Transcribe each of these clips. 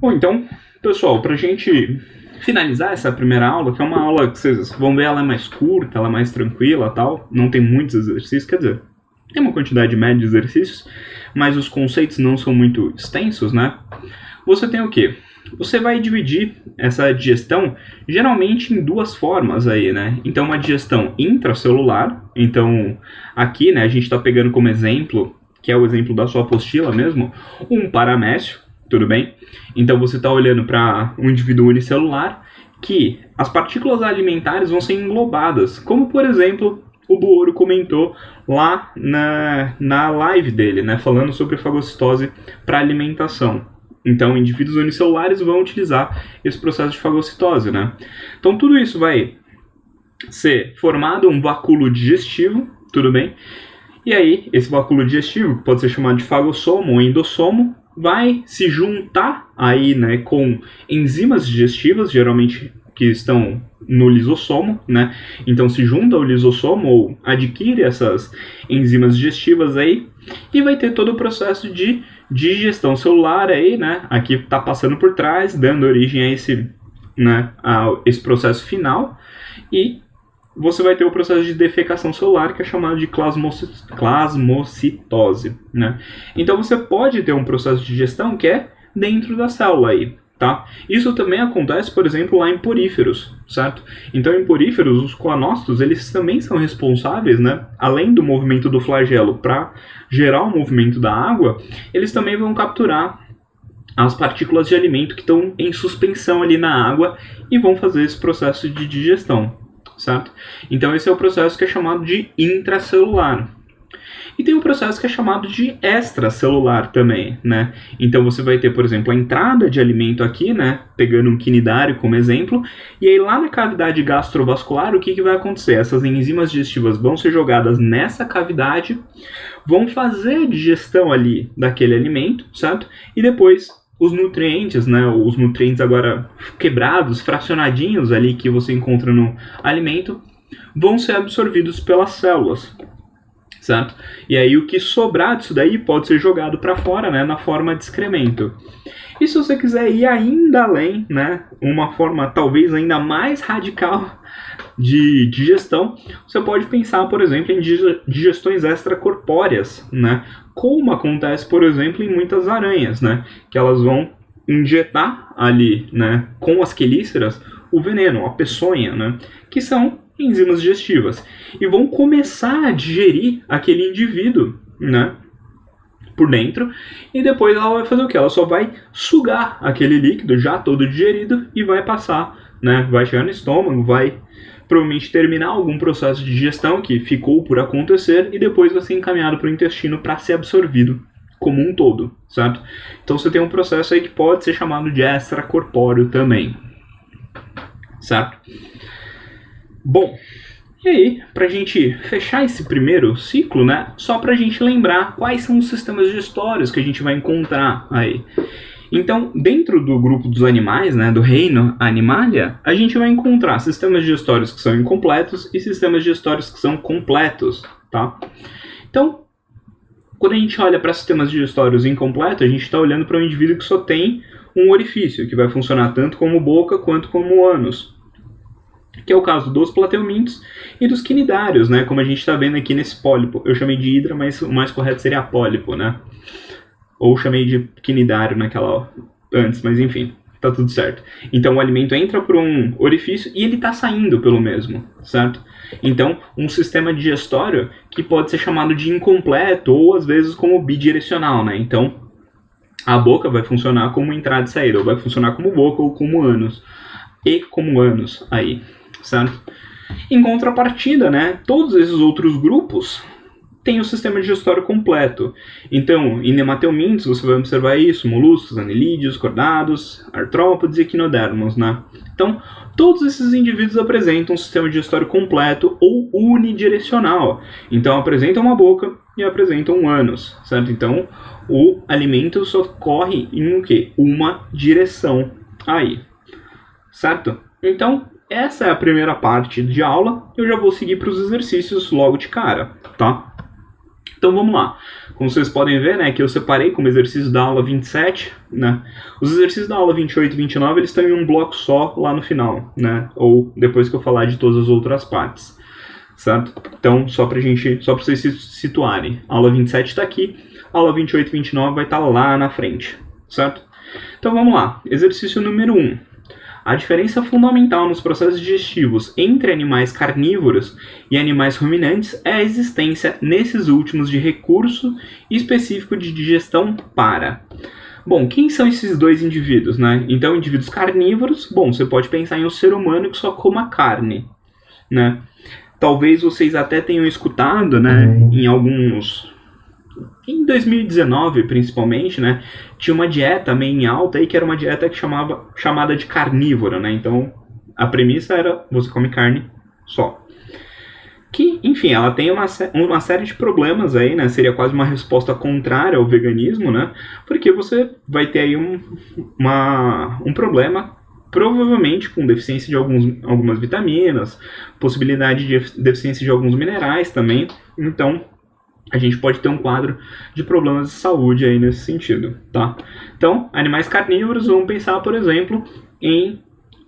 Bom, então, pessoal, para a gente finalizar essa primeira aula, que é uma aula que vocês vão ver, ela é mais curta, ela é mais tranquila, tal, não tem muitos exercícios, quer dizer, tem uma quantidade média de exercícios, mas os conceitos não são muito extensos, né? Você tem o quê? Você vai dividir essa digestão geralmente em duas formas aí, né? Então, uma digestão intracelular. Então, aqui, né, a gente está pegando como exemplo, que é o exemplo da sua apostila mesmo, um paramécio, tudo bem? Então, você está olhando para um indivíduo unicelular que as partículas alimentares vão ser englobadas, como, por exemplo, o Buoro comentou lá na live dele, né, falando sobre fagocitose para alimentação. Então, indivíduos unicelulares vão utilizar esse processo de fagocitose, né? Então, tudo isso vai ser formado um vacúolo digestivo, tudo bem? E aí, esse vacúolo digestivo, que pode ser chamado de fagossomo ou endossomo, vai se juntar aí, né, com enzimas digestivas, geralmente que estão no lisossomo, né? Então se junta ao lisossomo ou adquire essas enzimas digestivas aí e vai ter todo o processo de digestão celular aí, né? Aqui está passando por trás, dando origem a esse, né, a esse processo final e você vai ter o processo de defecação celular, que é chamado de plasmocitose, né? Então você pode ter um processo de digestão que é dentro da célula aí, tá? Isso também acontece, por exemplo, lá em poríferos, certo? Então em poríferos, os coanócitos, eles também são responsáveis, né? Além do movimento do flagelo para gerar o movimento da água, eles também vão capturar as partículas de alimento que estão em suspensão ali na água e vão fazer esse processo de digestão, certo? Então esse é o processo que é chamado de intracelular. E tem um processo que é chamado de extracelular também, né? Então você vai ter, por exemplo, a entrada de alimento aqui, né? Pegando um quinidário como exemplo, e aí lá na cavidade gastrovascular, o que vai acontecer? Essas enzimas digestivas vão ser jogadas nessa cavidade, vão fazer a digestão ali daquele alimento, certo? E depois os nutrientes, né, os nutrientes agora quebrados, fracionadinhos ali que você encontra no alimento, vão ser absorvidos pelas células, certo? E aí o que sobrar disso daí pode ser jogado para fora, né, na forma de excremento. E se você quiser ir ainda além, né, uma forma talvez ainda mais radical de digestão, você pode pensar, por exemplo, em digestões extracorpóreas, né? Como acontece, por exemplo, em muitas aranhas, né? Que elas vão injetar ali, né, com as quelíceras, o veneno, a peçonha, né? Que são enzimas digestivas. E vão começar a digerir aquele indivíduo, né? Por dentro, e depois ela vai fazer o que? Ela só vai sugar aquele líquido já todo digerido e vai passar, né? Vai chegar no estômago, vai provavelmente terminar algum processo de digestão que ficou por acontecer e depois vai ser encaminhado para o intestino para ser absorvido como um todo, certo? Então você tem um processo aí que pode ser chamado de extracorpóreo também, certo? Bom, e aí, para a gente fechar esse primeiro ciclo, né, só para a gente lembrar quais são os sistemas digestórios que a gente vai encontrar aí. Então, dentro do grupo dos animais, né, do reino Animalia, a gente vai encontrar sistemas digestórios que são incompletos e sistemas digestórios que são completos, tá? Então, quando a gente olha para sistemas digestórios incompletos, a gente está olhando para um indivíduo que só tem um orifício, que vai funcionar tanto como boca quanto como ânus, que é o caso dos plateumintos e dos quinidários, né? Como a gente está vendo aqui nesse pólipo. Eu chamei de hidra, mas o mais correto seria pólipo, né? Ou chamei de quinidário naquela antes, mas enfim, tá tudo certo. Então o alimento entra por um orifício e ele está saindo pelo mesmo, certo? Então um sistema digestório que pode ser chamado de incompleto ou às vezes como bidirecional, né? Então a boca vai funcionar como entrada e saída, ou vai funcionar como boca ou como ânus. E como ânus aí, certo? Em contrapartida, né, todos esses outros grupos têm o sistema digestório completo. Então, em nemateumintos você vai observar isso, moluscos, anelídeos, cordados, artrópodes e equinodermos, né? Então, todos esses indivíduos apresentam um sistema digestório completo ou unidirecional. Então, apresentam uma boca e apresentam um ânus, certo? Então, o alimento só corre em o quê? Uma direção aí, certo? Então, essa é a primeira parte de aula. Eu já vou seguir para os exercícios logo de cara, tá? Então vamos lá. Como vocês podem ver, né, que eu separei como exercício da aula 27, né? Os exercícios da aula 28 e 29, eles estão em um bloco só lá no final, né? Ou depois que eu falar de todas as outras partes, certo? Então, só pra vocês se situarem. A aula 27 está aqui, a aula 28 e 29 vai estar lá na frente, certo? Então vamos lá. Exercício número 1. A diferença fundamental nos processos digestivos entre animais carnívoros e animais ruminantes é a existência, nesses últimos, de recurso específico de digestão para... Bom, quem são esses dois indivíduos, né? Então, indivíduos carnívoros, bom, você pode pensar em um ser humano que só coma carne, né? Talvez vocês até tenham escutado, né, em 2019, principalmente, né, tinha uma dieta meio em alta aí, que era uma dieta que chamada de carnívora, né? Então, a premissa era você come carne só. Que, enfim, ela tem uma série de problemas aí, né? Seria quase uma resposta contrária ao veganismo, né? Porque você vai ter aí um problema, provavelmente com deficiência de algumas vitaminas, possibilidade de deficiência de alguns minerais também. Então, a gente pode ter um quadro de problemas de saúde aí nesse sentido, tá? Então, animais carnívoros, vamos pensar, por exemplo, em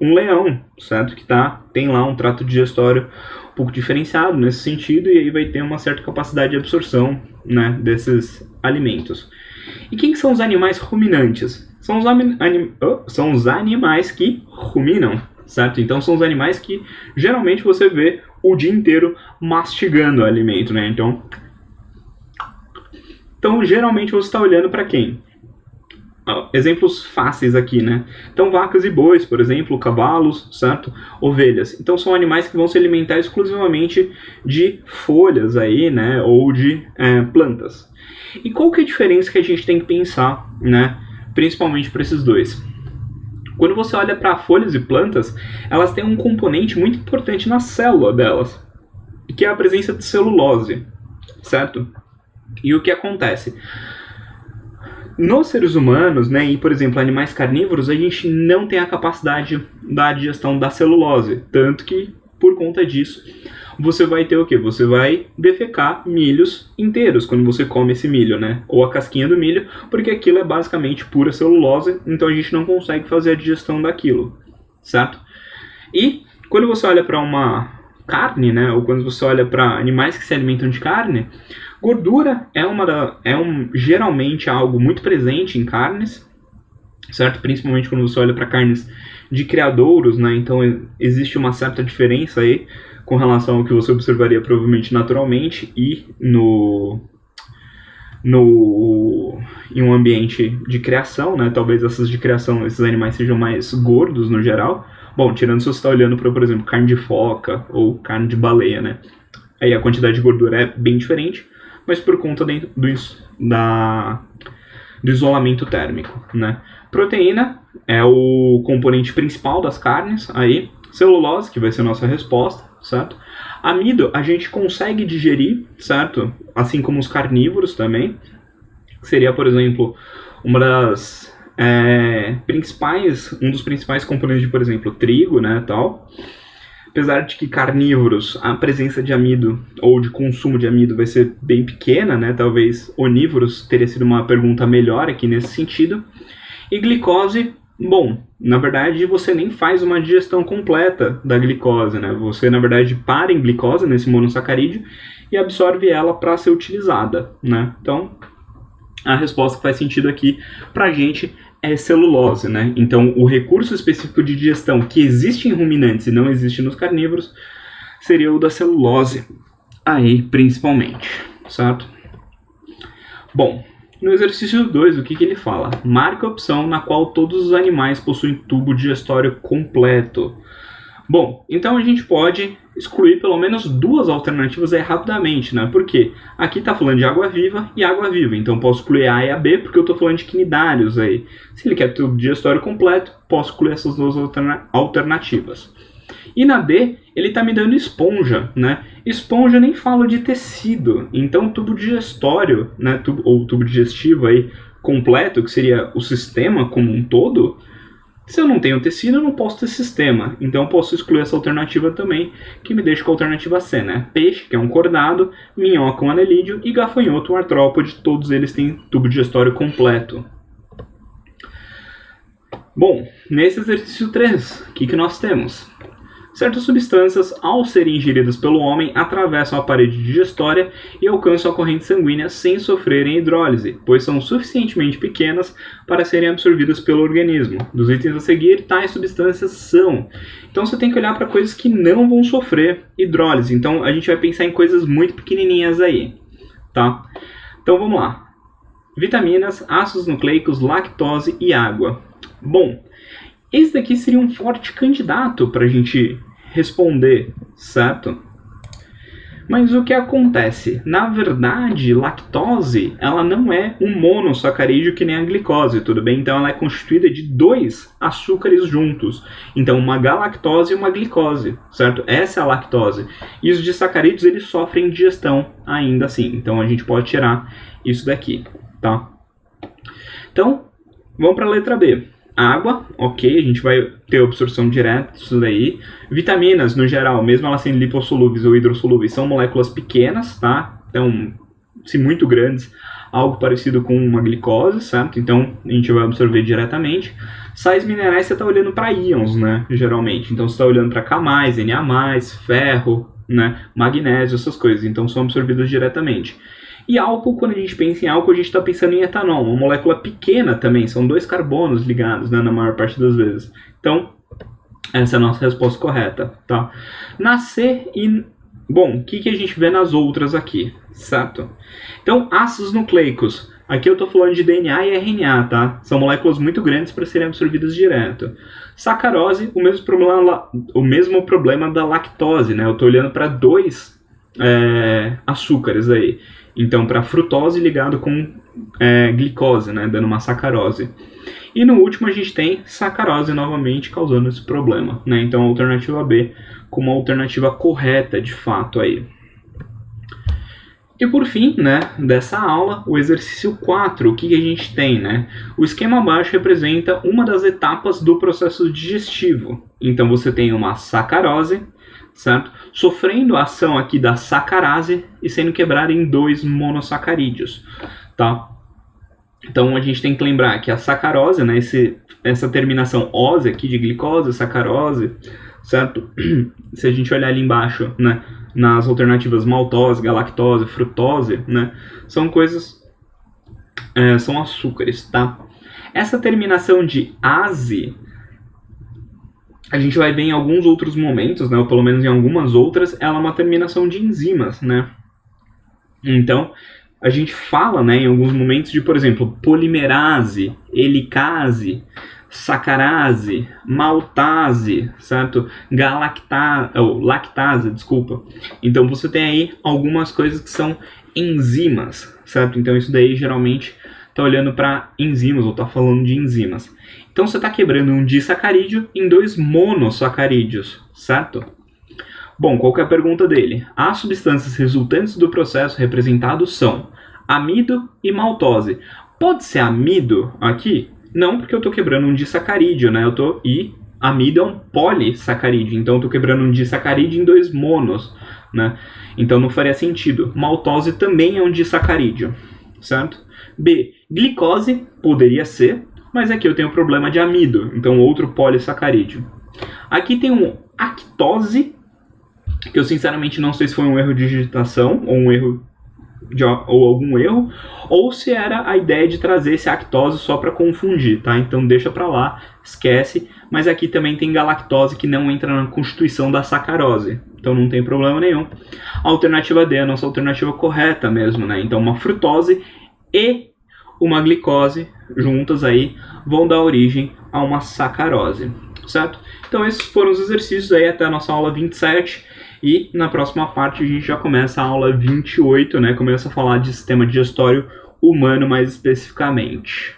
um leão, certo? Que tem lá um trato digestório um pouco diferenciado nesse sentido, e aí vai ter uma certa capacidade de absorção, né, desses alimentos. E quem são os animais ruminantes? São os animais que ruminam, certo? Então são os animais que geralmente você vê o dia inteiro mastigando o alimento, né? Então geralmente você está olhando para quem? Exemplos fáceis aqui, né? Então, vacas e bois, por exemplo, cavalos, certo? Ovelhas. Então, são animais que vão se alimentar exclusivamente de folhas aí, né? Ou de plantas. E qual que é a diferença que a gente tem que pensar, né? Principalmente para esses dois? Quando você olha para folhas e plantas, elas têm um componente muito importante na célula delas, que é a presença de celulose, certo? E o que acontece? Nos seres humanos, né, e por exemplo, animais carnívoros, a gente não tem a capacidade da digestão da celulose. Tanto que, por conta disso, você vai ter o quê? Você vai defecar milhos inteiros quando você come esse milho, né? Ou a casquinha do milho, porque aquilo é basicamente pura celulose, então a gente não consegue fazer a digestão daquilo, certo? E quando você olha para uma carne, né, ou quando você olha para animais que se alimentam de carne, gordura geralmente algo muito presente em carnes, certo? Principalmente quando você olha para carnes de criadouros, né? Então existe uma certa diferença aí com relação ao que você observaria provavelmente naturalmente e em um ambiente de criação, né? Talvez esses animais sejam mais gordos no geral. Bom, tirando se você está olhando para, por exemplo, carne de foca ou carne de baleia, né? Aí a quantidade de gordura é bem diferente, mas por conta do isolamento térmico, né? Proteína é o componente principal das carnes, aí celulose, que vai ser a nossa resposta, certo? Amido a gente consegue digerir, certo? Assim como os carnívoros também. Seria, por exemplo, um dos principais componentes de, por exemplo, trigo, né, tal. Apesar de que carnívoros, a presença de amido ou de consumo de amido vai ser bem pequena, né? Talvez onívoros teria sido uma pergunta melhor aqui nesse sentido. E glicose, bom, na verdade você nem faz uma digestão completa da glicose, né? Você, na verdade, para em glicose nesse monossacarídeo e absorve ela para ser utilizada, né? Então, a resposta que faz sentido aqui pra gente é celulose, né? Então, o recurso específico de digestão que existe em ruminantes e não existe nos carnívoros seria o da celulose, aí principalmente, certo? Bom, no exercício 2, o que ele fala? Marque a opção na qual todos os animais possuem tubo digestório completo. Bom, então a gente pode excluir pelo menos duas alternativas aí rapidamente, né? Porque aqui está falando de água-viva e água-viva, então posso excluir A e a B porque eu estou falando de quinidários aí. Se ele quer tubo digestório completo, posso excluir essas duas alternativas. E na D, ele está me dando esponja, né? Esponja nem falo de tecido, então tubo digestório, né? Tubo digestivo aí completo, que seria o sistema como um todo, Se eu não tenho tecido, eu não posso ter sistema. Então eu posso excluir essa alternativa também, que me deixa com a alternativa C, né? Peixe, que é um cordado, minhoca, um anelídeo, e gafanhoto, um artrópode. Todos eles têm tubo digestório completo. Bom, nesse exercício 3, o que nós temos? Certas substâncias, ao serem ingeridas pelo homem, atravessam a parede digestória e alcançam a corrente sanguínea sem sofrerem hidrólise, pois são suficientemente pequenas para serem absorvidas pelo organismo. Dos itens a seguir, tais substâncias são. Então você tem que olhar para coisas que não vão sofrer hidrólise. Então a gente vai pensar em coisas muito pequenininhas aí, tá? Então vamos lá. Vitaminas, ácidos nucleicos, lactose e água. Bom, esse daqui seria um forte candidato para a gente responder, certo? Mas o que acontece? Na verdade, lactose, ela não é um monossacarídeo que nem a glicose, tudo bem? Então ela é constituída de 2 açúcares juntos. Então uma galactose e uma glicose, certo? Essa é a lactose. E os disacarídeos, eles sofrem digestão ainda assim. Então a gente pode tirar isso daqui, tá? Então, vamos para a letra B. Água, ok, a gente vai ter absorção direta disso daí. Vitaminas, no geral, mesmo elas sendo lipossolúveis ou hidrossolúveis, são moléculas pequenas, tá? Então, se muito grandes, algo parecido com uma glicose, certo? Então, a gente vai absorver diretamente. Sais minerais, você está olhando para íons, né? Geralmente. Então, você está olhando para K+, Na+, ferro, né? Magnésio, essas coisas. Então, são absorvidas diretamente. E álcool, quando a gente pensa em álcool, a gente está pensando em etanol, uma molécula pequena também, são 2 carbonos ligados, né, na maior parte das vezes. Então, essa é a nossa resposta correta, tá? Na C e... Bom, o que a gente vê nas outras aqui, certo? Então, ácidos nucleicos. Aqui eu estou falando de DNA e RNA, tá? São moléculas muito grandes para serem absorvidas direto. Sacarose, o mesmo problema da lactose, né? Eu estou olhando para 2 açúcares aí. Então, para frutose ligado com glicose, né, dando uma sacarose. E no último a gente tem sacarose novamente causando esse problema, né? Então, a alternativa B como a alternativa correta de fato aí. E por fim, né, dessa aula, o exercício 4, o que a gente tem, né? O esquema abaixo representa uma das etapas do processo digestivo. Então, você tem uma sacarose, certo? Sofrendo a ação aqui da sacarase e sendo quebrada em 2 monossacarídeos, tá? Então a gente tem que lembrar que a sacarose, né, essa terminação ose aqui de glicose, sacarose, certo? Se a gente olhar ali embaixo, né, nas alternativas maltose, galactose, frutose, né, são coisas, são açúcares, tá? Essa terminação de ase a gente vai ver em alguns outros momentos, né, ou pelo menos em algumas outras, ela é uma terminação de enzimas, né? Então, a gente fala, né, em alguns momentos de, por exemplo, polimerase, helicase, sacarase, maltase, certo? Lactase, desculpa. Então, você tem aí algumas coisas que são enzimas, certo? Então, isso daí geralmente está olhando para enzimas, ou está falando de enzimas. Então você está quebrando um disacarídeo em 2 monossacarídeos, certo? Bom, qual que é a pergunta dele? As substâncias resultantes do processo representado são amido e maltose. Pode ser amido aqui? Não, porque eu estou quebrando um disacarídeo, né? E amido é um polissacarídeo, então eu estou quebrando um disacarídeo em 2 monos, né? Então não faria sentido. Maltose também é um disacarídeo, certo? B, glicose poderia ser, mas aqui eu tenho o problema de amido, então outro polissacarídeo. Aqui tem um actose, que eu sinceramente não sei se foi um erro de digitação, ou um erro ou algum erro, ou se era a ideia de trazer esse actose só para confundir, tá? Então deixa para lá, esquece. Mas aqui também tem galactose que não entra na constituição da sacarose, então não tem problema nenhum. A alternativa D é a nossa alternativa correta mesmo, né? Então uma frutose e uma glicose juntas aí vão dar origem a uma sacarose, certo? Então esses foram os exercícios aí até a nossa aula 27 e na próxima parte a gente já começa a aula 28, né? Começa a falar de sistema digestório humano mais especificamente.